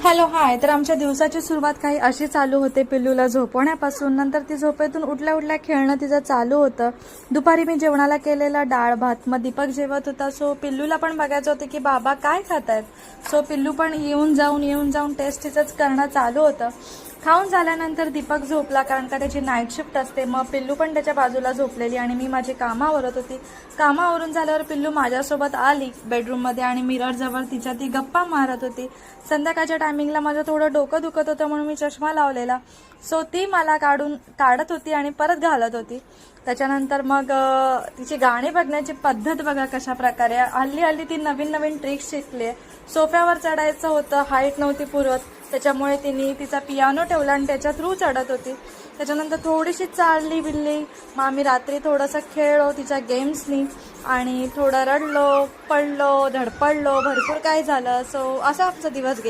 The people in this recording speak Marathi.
Hello hi. तर आमच्या दिवसाची सुरुवात काही अशी चालू होते पिल्लूला झोपवण्यापासून. नंतर ती झोपेतून उठल्या उठल्या खेळणं तिचं चालू होतं. दुपारी मी जेवणाला केलेला डाळ भात, मग दीपक जेवत होता. सो पिल्लूला पण बघायचं होतं की बाबा काय खात आहेत. सो पिल्लू पण येऊन जाऊन टेस्ट तिचंच करणं चालू होतं. खाऊन झाल्यानंतर दीपक झोपला, कारण का त्याची नाईट शिफ्ट असते. मग पिल्लू पण त्याच्या बाजूला झोपलेली आणि मी माझी कामावरत होती. कामावरून झाल्यावर पिल्लू माझ्यासोबत आली बेडरूममध्ये आणि मिररजवळ तिच्या ती गप्पा मारत होती. संध्याकाळच्या टायमिंगला माझं थोडं डोकं दुखत होतं म्हणून मी चष्मा लावलेला. सो ती मला काढत होती आणि परत घालत होती. त्याच्यानंतर मग तिची गाणी बघण्याची पद्धत बघा कशा प्रकारे. हल्ली ती नवीन ट्रिक्स शिकली. सोफ्यावर चढायचं होतं, हाईट नव्हती पुरत, त्याच्यामुळे तिने तिचा पियानो ठेवला आणि त्याच्या थ्रू चढत होती. त्याच्यानंतर थोडीशी चालली बिल्ली. मग आम्ही रात्री थोडंसं खेळलो तिच्या गेम्सनी आणि थोडं रडलो, पडलो, धडपडलो, भरपूर काही झालं. सो असा आमचा दिवस गेला.